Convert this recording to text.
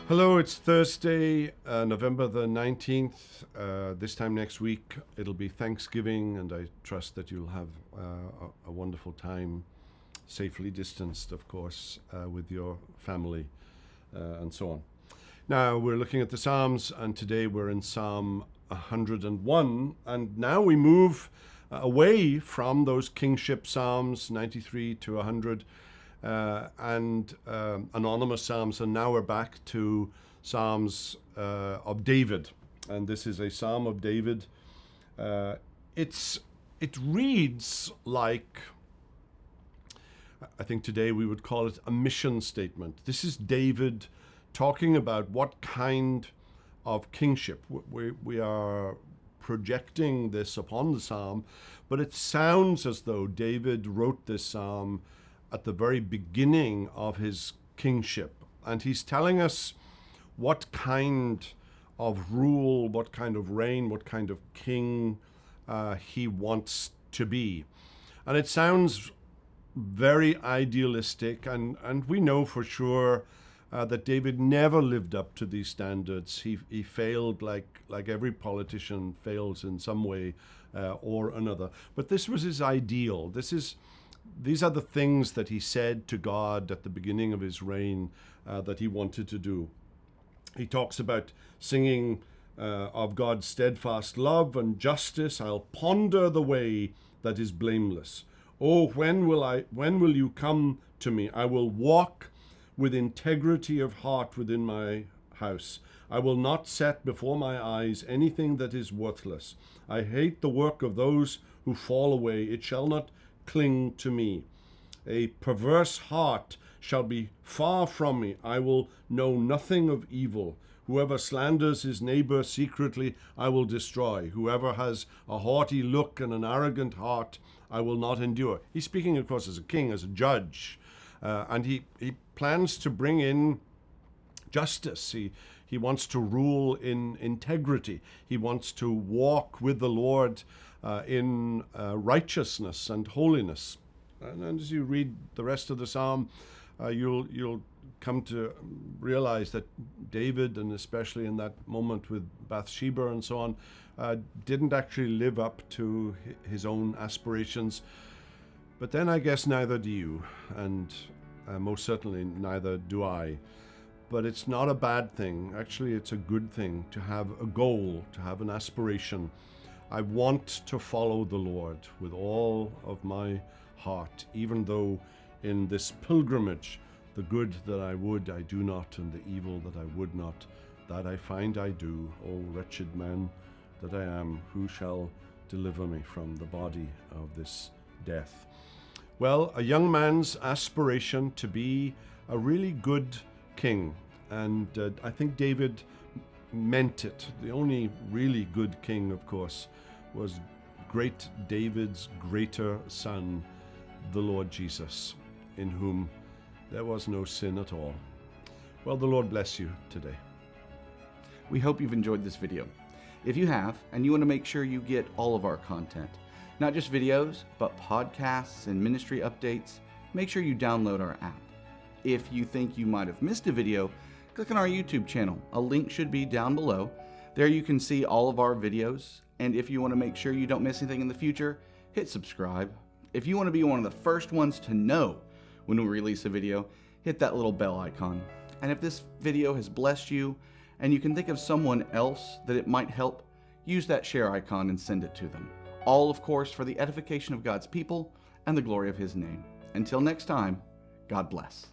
Hello, it's Thursday, November the 19th. This time next week, it'll be Thanksgiving, and I trust that you'll have a wonderful time, safely distanced, of course, with your family and so on. Now, we're looking at the Psalms, and today we're in Psalm 101, and now we move away from those kingship Psalms, 93 to 100, and anonymous Psalms, and now we're back to Psalms of David. And this is a Psalm of David. It reads like, I think today we would call it a mission statement. This is David talking about what kind of kingship. We are projecting this upon the psalm, but it sounds as though David wrote this psalm at the very beginning of his kingship. And he's telling us what kind of rule, what kind of reign, what kind of king he wants to be. And it sounds very idealistic, and we know for sure that David never lived up to these standards. He failed like every politician fails in some way or another. But this was his ideal. These are the things that he said to God at the beginning of his reign that he wanted to do. He talks about singing of God's steadfast love and justice. I'll ponder the way that is blameless. Oh, when will you come to me? I will walk with integrity of heart within my house. I will not set before my eyes anything that is worthless. I hate the work of those who fall away. It shall not cling to me. A perverse heart shall be far from me. I will know nothing of evil. Whoever slanders his neighbor secretly, I will destroy. Whoever has a haughty look and an arrogant heart, I will not endure. He's speaking, of course, as a king, as a judge, and he plans to bring in justice. He wants to rule in integrity. He wants to walk with the Lord in righteousness and holiness. And as you read the rest of the psalm, you'll come to realize that David, and especially in that moment with Bathsheba and so on, didn't actually live up to his own aspirations. But then I guess neither do you, and most certainly neither do I. But it's not a bad thing. Actually, it's a good thing to have a goal, to have an aspiration. I want to follow the Lord with all of my heart, even though in this pilgrimage, the good that I would, I do not, and the evil that I would not, that I find I do. O wretched man that I am, who shall deliver me from the body of this death? Well, a young man's aspiration to be a really good king, and I think David meant it. The only really good king, of course, was great David's greater son, the Lord Jesus, in whom there was no sin at all. Well, the Lord bless you today. We hope you've enjoyed this video. If you have, and you want to make sure you get all of our content, not just videos, but podcasts and ministry updates, make sure you download our app. If you think you might have missed a video, click on our YouTube channel. A link should be down below. There you can see all of our videos. And if you want to make sure you don't miss anything in the future, hit subscribe. If you want to be one of the first ones to know when we release a video, hit that little bell icon. And if this video has blessed you and you can think of someone else that it might help, use that share icon and send it to them. All, of course, for the edification of God's people and the glory of His name. Until next time, God bless.